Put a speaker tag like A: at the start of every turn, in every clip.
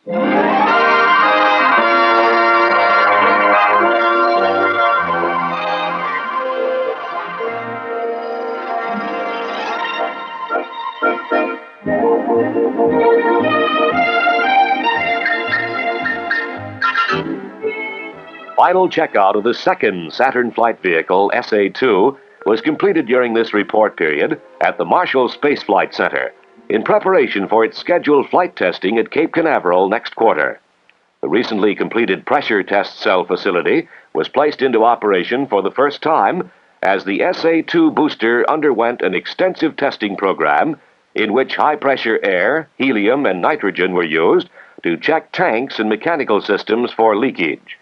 A: Final checkout of the second Saturn flight vehicle, SA-2, was completed during this report period at the Marshall Space Flight Center in preparation for its scheduled flight testing at Cape Canaveral next quarter. The recently completed pressure test cell facility was placed into operation for the first time as the SA-2 booster underwent an extensive testing program in which high-pressure air, helium, and nitrogen were used to check tanks and mechanical systems for leakage.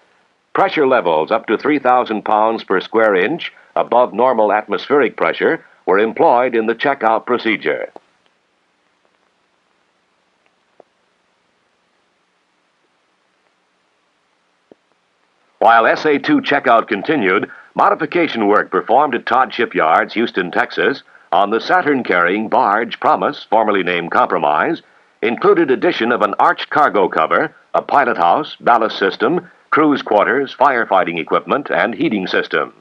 A: Pressure levels up to 3,000 pounds per square inch above normal atmospheric pressure were employed in the checkout procedure. While SA-2 checkout continued, modification work performed at Todd Shipyards, Houston, Texas, on the Saturn-carrying barge Promise, formerly named Compromise, included addition of an arched cargo cover, a pilot house, ballast system, cruise quarters, firefighting equipment, and heating system.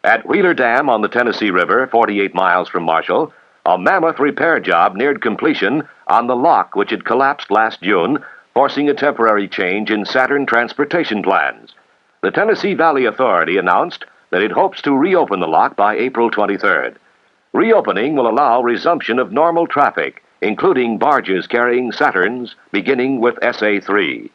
A: At Wheeler Dam on the Tennessee River, 48 miles from Marshall, a mammoth repair job neared completion on the lock which had collapsed last June, forcing a temporary change in Saturn transportation plans. The Tennessee Valley Authority announced that it hopes to reopen the lock by April 23rd. Reopening will allow resumption of normal traffic, including barges carrying Saturns, beginning with SA-3.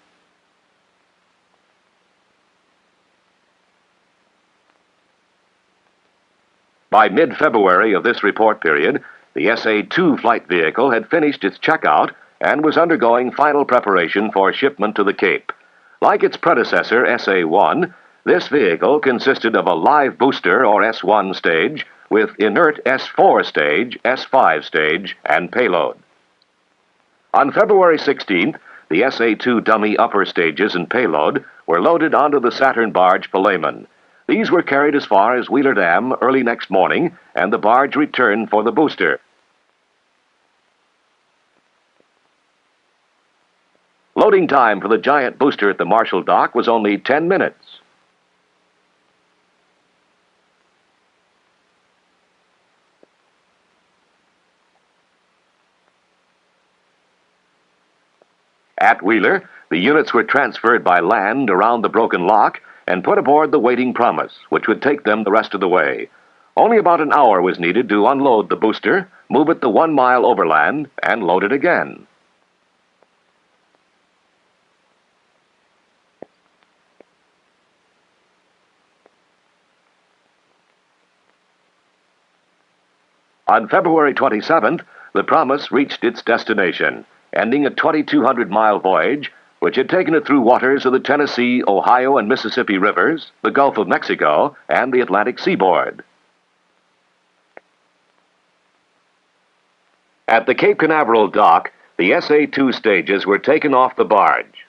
A: By mid-February of this report period, the SA-2 flight vehicle had finished its checkout and was undergoing final preparation for shipment to the Cape. Like its predecessor, SA-1, this vehicle consisted of a live booster, or S1 stage, with inert S4 stage, S5 stage, and payload. On February 16th, the SA-2 dummy upper stages and payload were loaded onto the Saturn barge Palaemon. These were carried as far as Wheeler Dam early next morning, and the barge returned for the booster. Loading time for the giant booster at the Marshall dock was only 10 minutes. At Wheeler, the units were transferred by land around the broken lock and put aboard the waiting Promise, which would take them the rest of the way. Only about an hour was needed to unload the booster, move it the 1 mile overland, and load it again. On February 27th, the Promise reached its destination, ending a 2,200-mile voyage, which had taken it through waters of the Tennessee, Ohio, and Mississippi rivers, the Gulf of Mexico, and the Atlantic seaboard. At the Cape Canaveral dock, the SA-2 stages were taken off the barge.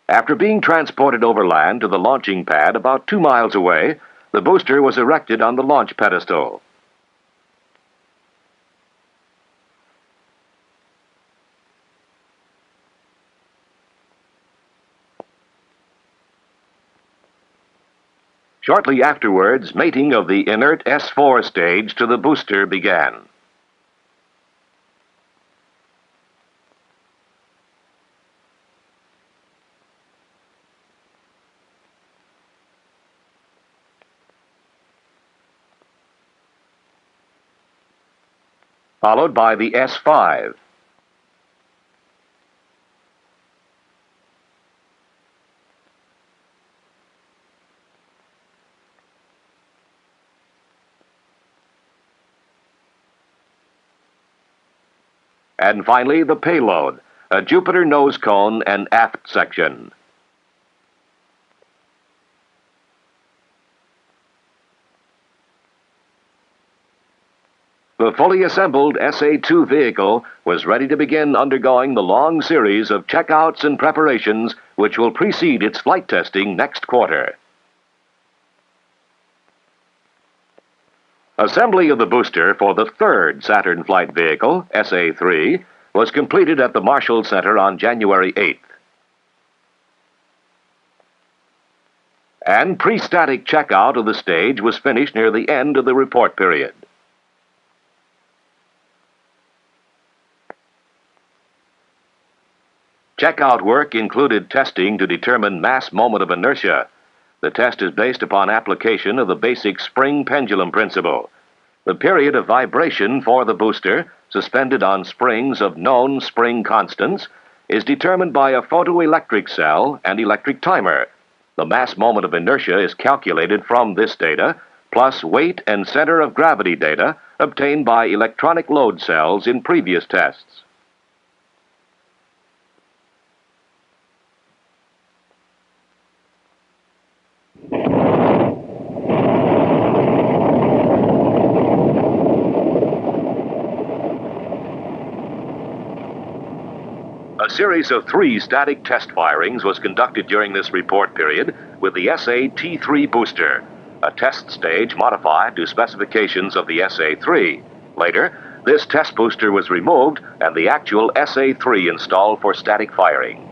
A: After being transported overland to the launching pad about 2 miles away, the booster was erected on the launch pedestal. Shortly afterwards, mating of the inert S4 stage to the booster began. Followed by the S5. And finally, the payload, a Jupiter nose cone and aft section. The fully assembled SA-2 vehicle was ready to begin undergoing the long series of checkouts and preparations which will precede its flight testing next quarter. Assembly of the booster for the third Saturn flight vehicle, SA-3, was completed at the Marshall Center on January 8th. And pre-static checkout of the stage was finished near the end of the report period. Checkout work included testing to determine mass moment of inertia. The test is based upon application of the basic spring pendulum principle. The period of vibration for the booster, suspended on springs of known spring constants, is determined by a photoelectric cell and electric timer. The mass moment of inertia is calculated from this data, plus weight and center of gravity data obtained by electronic load cells in previous tests. A series of 3 static test firings was conducted during this report period with the SA-T3 booster, a test stage modified to specifications of the SA-3. Later, this test booster was removed and the actual SA-3 installed for static firing.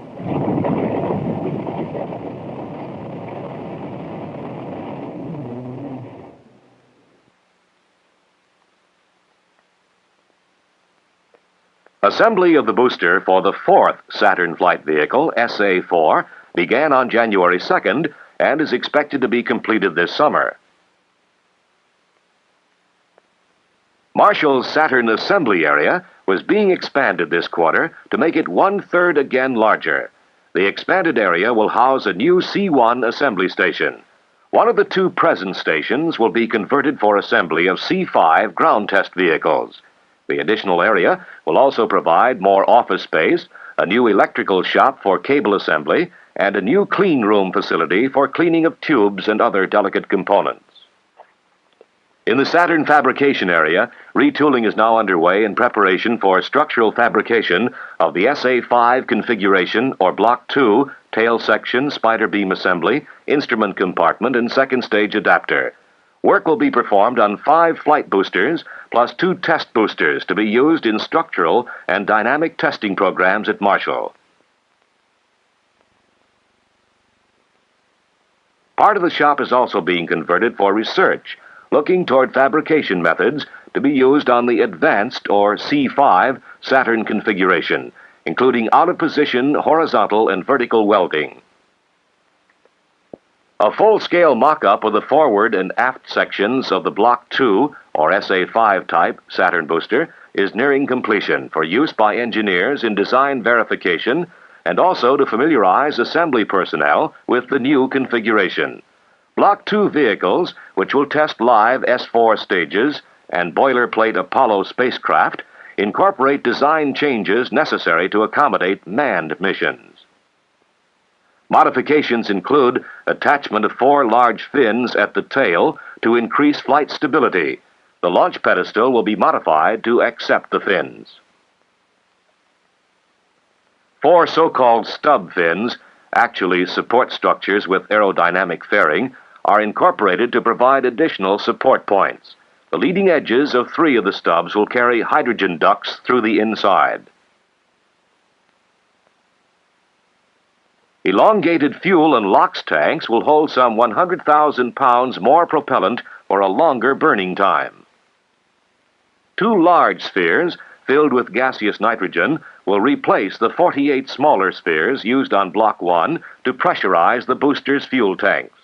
A: Assembly of the booster for the fourth Saturn flight vehicle, SA-4, began on January 2nd and is expected to be completed this summer. Marshall's Saturn assembly area was being expanded this quarter to make it 1/3 again larger. The expanded area will house a new C-1 assembly station. One of the 2 present stations will be converted for assembly of C-5 ground test vehicles. The additional area will also provide more office space, a new electrical shop for cable assembly, and a new clean room facility for cleaning of tubes and other delicate components. In the Saturn fabrication area, retooling is now underway in preparation for structural fabrication of the SA-5 configuration or Block 2 tail section, spider beam assembly, instrument compartment, and second stage adapter. Work will be performed on 5 flight boosters plus 2 test boosters to be used in structural and dynamic testing programs at Marshall. Part of the shop is also being converted for research, looking toward fabrication methods to be used on the advanced or C5 Saturn configuration, including out-of-position horizontal and vertical welding. A full-scale mock-up of the forward and aft sections of the Block 2 or SA-5 type Saturn booster is nearing completion for use by engineers in design verification and also to familiarize assembly personnel with the new configuration. Block 2 vehicles, which will test live S-4 stages and boilerplate Apollo spacecraft, incorporate design changes necessary to accommodate manned missions. Modifications include attachment of 4 large fins at the tail to increase flight stability. The launch pedestal will be modified to accept the fins. 4 so-called stub fins, actually support structures with aerodynamic fairing, are incorporated to provide additional support points. The leading edges of 3 of the stubs will carry hydrogen ducts through the inside. Elongated fuel and LOX tanks will hold some 100,000 pounds more propellant for a longer burning time. 2 large spheres filled with gaseous nitrogen will replace the 48 smaller spheres used on Block 1 to pressurize the booster's fuel tanks.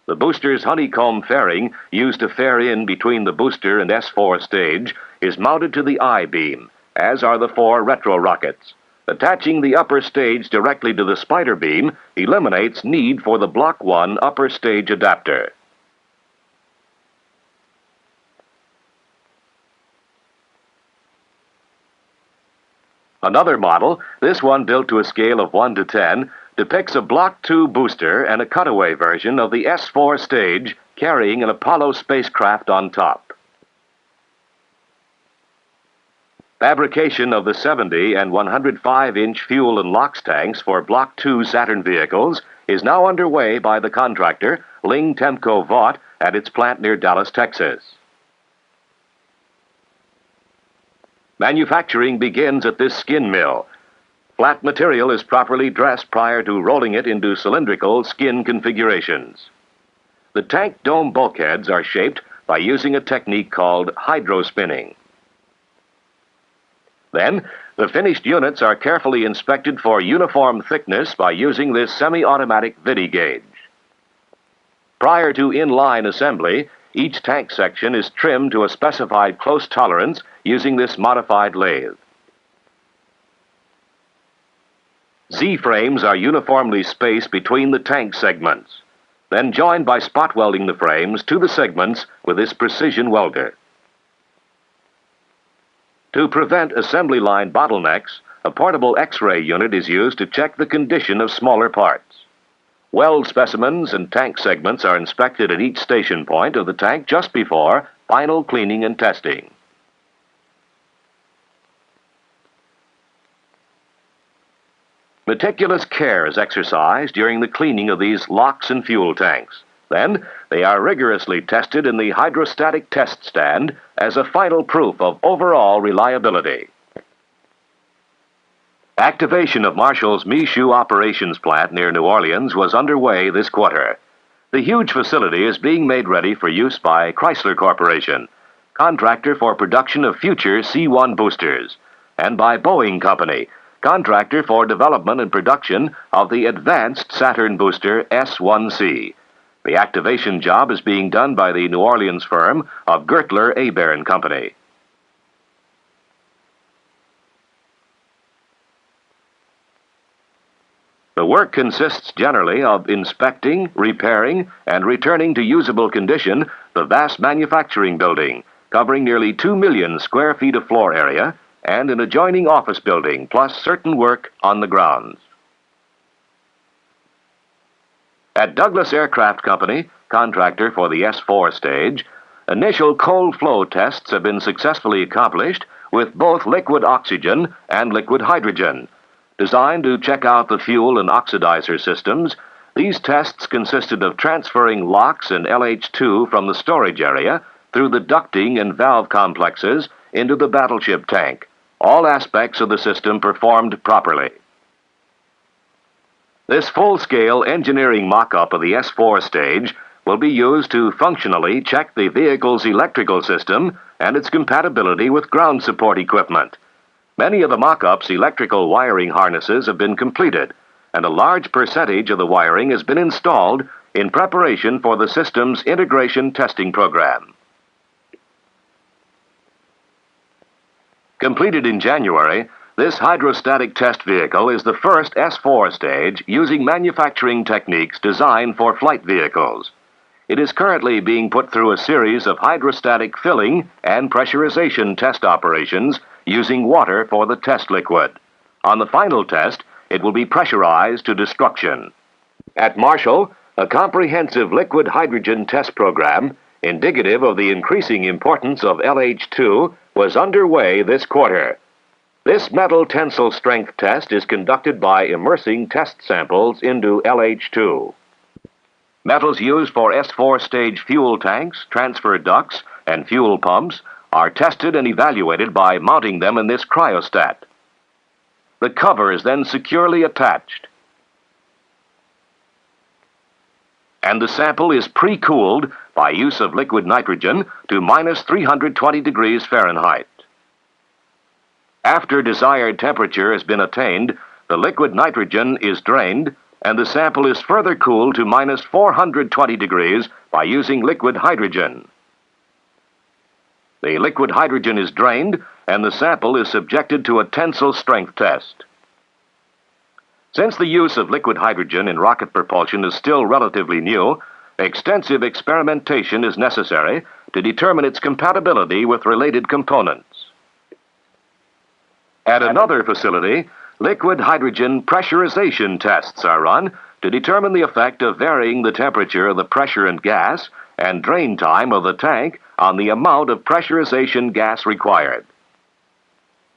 A: The booster's honeycomb fairing used to fair in between the booster and S-4 stage is mounted to the I-beam, as are the 4 retro rockets. Attaching the upper stage directly to the spider beam eliminates need for the Block 1 upper stage adapter. Another model, this one built to a scale of 1 to 10, depicts a Block 2 booster and a cutaway version of the S-4 stage carrying an Apollo spacecraft on top. Fabrication of the 70 and 105-inch fuel and LOX tanks for Block 2 Saturn vehicles is now underway by the contractor, Ling Temco Vought, at its plant near Dallas, Texas. Manufacturing begins at this skin mill. Flat material is properly dressed prior to rolling it into cylindrical skin configurations. The tank dome bulkheads are shaped by using a technique called hydrospinning. Then, the finished units are carefully inspected for uniform thickness by using this semi-automatic Vidi gauge. Prior to in-line assembly, each tank section is trimmed to a specified close tolerance using this modified lathe. Z-frames are uniformly spaced between the tank segments, then joined by spot welding the frames to the segments with this precision welder. To prevent assembly line bottlenecks, a portable X-ray unit is used to check the condition of smaller parts. Weld specimens and tank segments are inspected at each station point of the tank just before final cleaning and testing. Meticulous care is exercised during the cleaning of these locks and fuel tanks. Then, they are rigorously tested in the hydrostatic test stand as a final proof of overall reliability. Activation of Marshall's Michoud operations plant near New Orleans was underway this quarter. The huge facility is being made ready for use by Chrysler Corporation, contractor for production of future C-1 boosters, and by Boeing Company, contractor for development and production of the advanced Saturn booster S-1C. The activation job is being done by the New Orleans firm of Gertler, Hebert and Company. The work consists generally of inspecting, repairing, and returning to usable condition the vast manufacturing building, covering nearly 2 million square feet of floor area, and an adjoining office building, plus certain work on the grounds. At Douglas Aircraft Company, contractor for the S-4 stage, initial cold flow tests have been successfully accomplished with both liquid oxygen and liquid hydrogen. Designed to check out the fuel and oxidizer systems, these tests consisted of transferring LOX and LH2 from the storage area through the ducting and valve complexes into the battleship tank. All aspects of the system performed properly. This full-scale engineering mock-up of the S-4 stage will be used to functionally check the vehicle's electrical system and its compatibility with ground support equipment. Many of the mock-up's electrical wiring harnesses have been completed, and a large percentage of the wiring has been installed in preparation for the system's integration testing program. Completed in January, this hydrostatic test vehicle is the first S-4 stage using manufacturing techniques designed for flight vehicles. It is currently being put through a series of hydrostatic filling and pressurization test operations using water for the test liquid. On the final test, it will be pressurized to destruction. At Marshall, a comprehensive liquid hydrogen test program, indicative of the increasing importance of LH2, was underway this quarter. This metal tensile strength test is conducted by immersing test samples into LH2. Metals used for S-4 stage fuel tanks, transfer ducts, and fuel pumps are tested and evaluated by mounting them in this cryostat. The cover is then securely attached, and the sample is pre-cooled by use of liquid nitrogen to minus 320 degrees Fahrenheit. After desired temperature has been attained, the liquid nitrogen is drained, and the sample is further cooled to minus 420 degrees by using liquid hydrogen. The liquid hydrogen is drained, and the sample is subjected to a tensile strength test. Since the use of liquid hydrogen in rocket propulsion is still relatively new, extensive experimentation is necessary to determine its compatibility with related components. At another facility, liquid hydrogen pressurization tests are run to determine the effect of varying the temperature of the pressure and gas and drain time of the tank on the amount of pressurization gas required.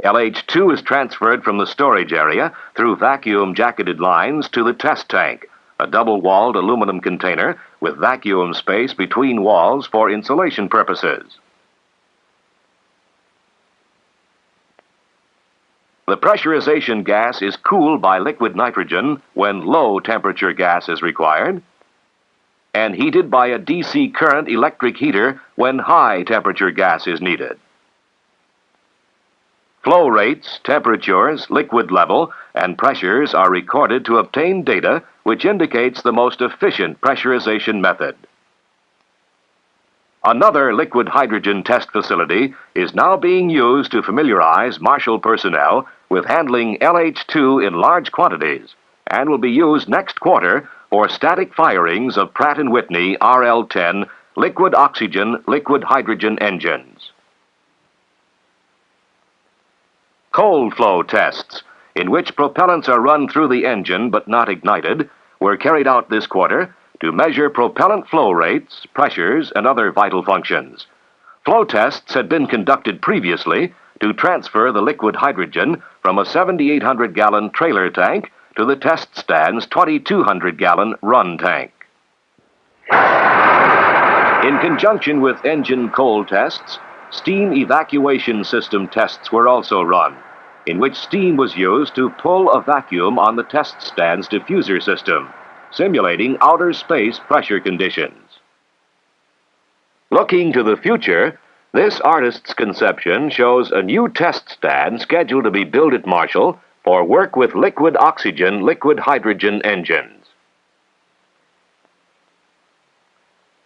A: LH2 is transferred from the storage area through vacuum-jacketed lines to the test tank, a double-walled aluminum container with vacuum space between walls for insulation purposes. The pressurization gas is cooled by liquid nitrogen when low-temperature gas is required, and heated by a DC current electric heater when high-temperature gas is needed. Flow rates, temperatures, liquid level, and pressures are recorded to obtain data which indicates the most efficient pressurization method. Another liquid hydrogen test facility is now being used to familiarize Marshall personnel with handling LH2 in large quantities and will be used next quarter for static firings of Pratt & Whitney RL-10 liquid oxygen, liquid hydrogen engines. Cold flow tests, in which propellants are run through the engine but not ignited, were carried out this quarter to measure propellant flow rates, pressures, and other vital functions. Flow tests had been conducted previously to transfer the liquid hydrogen from a 7,800-gallon trailer tank to the test stand's 2,200-gallon run tank. In conjunction with engine cold tests, steam evacuation system tests were also run, in which steam was used to pull a vacuum on the test stand's diffuser system, simulating outer space pressure conditions. Looking to the future, this artist's conception shows a new test stand scheduled to be built at Marshall for work with liquid oxygen, liquid hydrogen engines.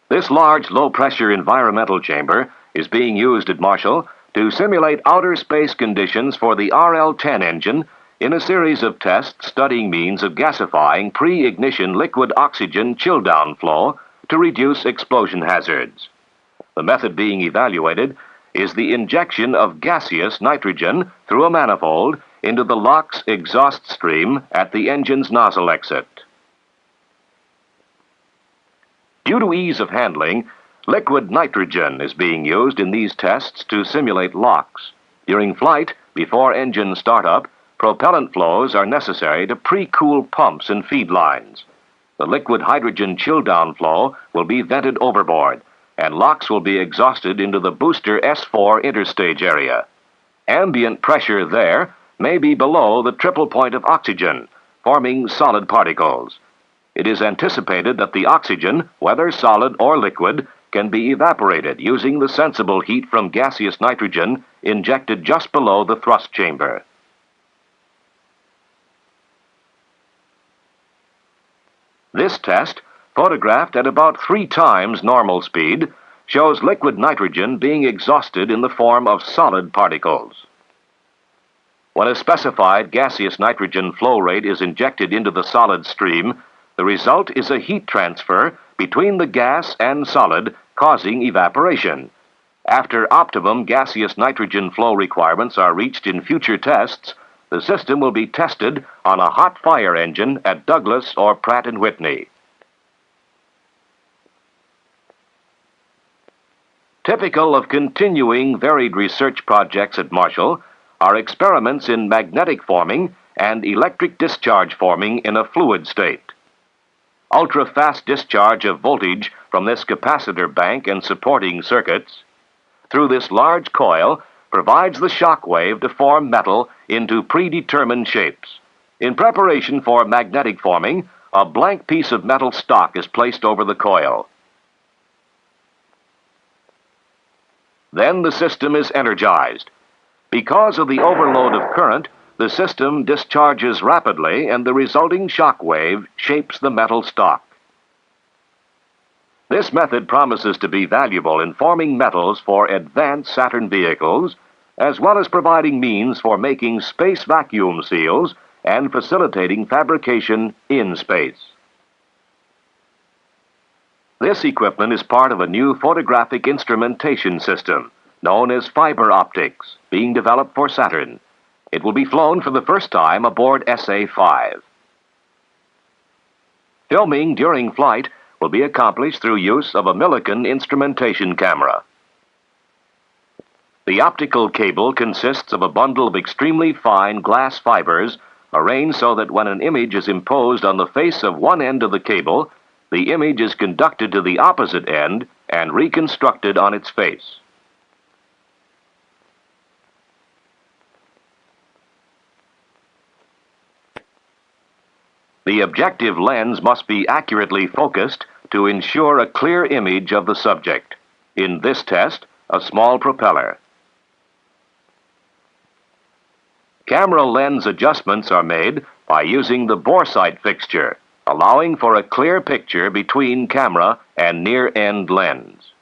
A: This large low-pressure environmental chamber is being used at Marshall to simulate outer space conditions for the RL-10 engine in a series of tests studying means of gasifying pre-ignition liquid oxygen chill-down flow to reduce explosion hazards. The method being evaluated is the injection of gaseous nitrogen through a manifold into the LOX exhaust stream at the engine's nozzle exit. Due to ease of handling, liquid nitrogen is being used in these tests to simulate LOX. During flight, before engine startup, propellant flows are necessary to pre-cool pumps and feed lines. The liquid hydrogen chill-down flow will be vented overboard, and LOX will be exhausted into the booster S4 interstage area. Ambient pressure there may be below the triple point of oxygen, forming solid particles. It is anticipated that the oxygen, whether solid or liquid, can be evaporated using the sensible heat from gaseous nitrogen injected just below the thrust chamber. This test, photographed at about 3 times normal speed, shows liquid nitrogen being exhausted in the form of solid particles. When a specified gaseous nitrogen flow rate is injected into the solid stream, the result is a heat transfer between the gas and solid, causing evaporation. After optimum gaseous nitrogen flow requirements are reached in future tests, the system will be tested on a hot fire engine at Douglas or Pratt & Whitney. Typical of continuing varied research projects at Marshall are experiments in magnetic forming and electric discharge forming in a fluid state. Ultra-fast discharge of voltage from this capacitor bank and supporting circuits through this large coil provides the shock wave to form metal into predetermined shapes. In preparation for magnetic forming, a blank piece of metal stock is placed over the coil. Then the system is energized. Because of the overload of current, the system discharges rapidly and the resulting shock wave shapes the metal stock. This method promises to be valuable in forming metals for advanced Saturn vehicles, as well as providing means for making space vacuum seals and facilitating fabrication in space. This equipment is part of a new photographic instrumentation system known as fiber optics, being developed for Saturn. It will be flown for the first time aboard SA-5. Filming during flight will be accomplished through use of a Millikan instrumentation camera. The optical cable consists of a bundle of extremely fine glass fibers arranged so that when an image is imposed on the face of one end of the cable, the image is conducted to the opposite end and reconstructed on its face. The objective lens must be accurately focused to ensure a clear image of the subject. In this test, a small propeller. Camera lens adjustments are made by using the bore sight fixture, allowing for a clear picture between camera and near-end lens.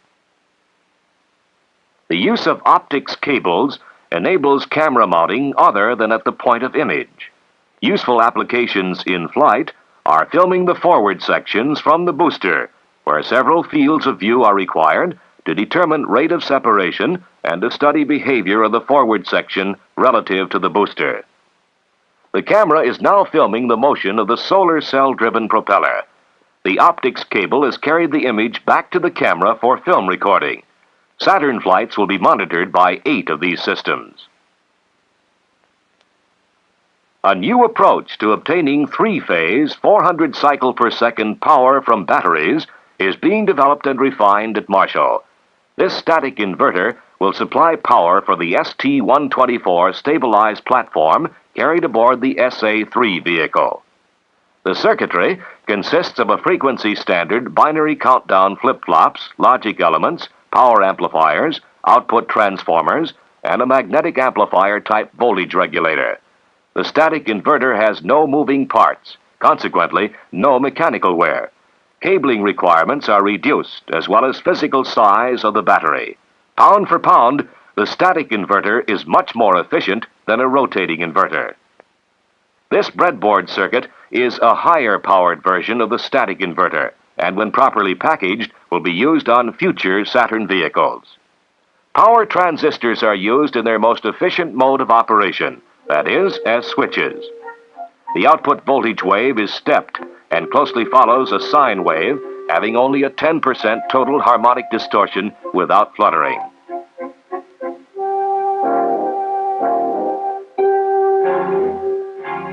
A: The use of optics cables enables camera mounting other than at the point of image. Useful applications in flight are filming the forward sections from the booster, where several fields of view are required to determine rate of separation and to study behavior of the forward section relative to the booster. The camera is now filming the motion of the solar cell-driven propeller. The optics cable has carried the image back to the camera for film recording. Saturn flights will be monitored by 8 of these systems. A new approach to obtaining three-phase, 400 cycle per second power from batteries is being developed and refined at Marshall. This static inverter will supply power for the ST-124 stabilized platform carried aboard the SA-3 vehicle. The circuitry consists of a frequency standard binary countdown flip-flops, logic elements, power amplifiers, output transformers, and a magnetic amplifier type voltage regulator. The static inverter has no moving parts, consequently no mechanical wear. Cabling requirements are reduced, as well as physical size of the battery. Pound for pound, the static inverter is much more efficient than a rotating inverter. This breadboard circuit is a higher-powered version of the static inverter, and when properly packaged, will be used on future Saturn vehicles. Power transistors are used in their most efficient mode of operation, that is, as switches. The output voltage wave is stepped and closely follows a sine wave, having only a 10% total harmonic distortion without fluttering.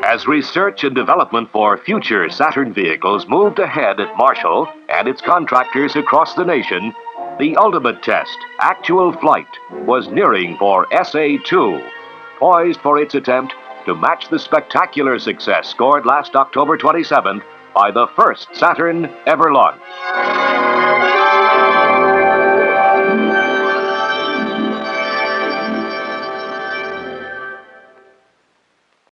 A: As research and development for future Saturn vehicles moved ahead at Marshall and its contractors across the nation, the ultimate test, actual flight, was nearing for SA-2, poised for its attempt to match the spectacular success scored last October 27th by the first Saturn ever launched.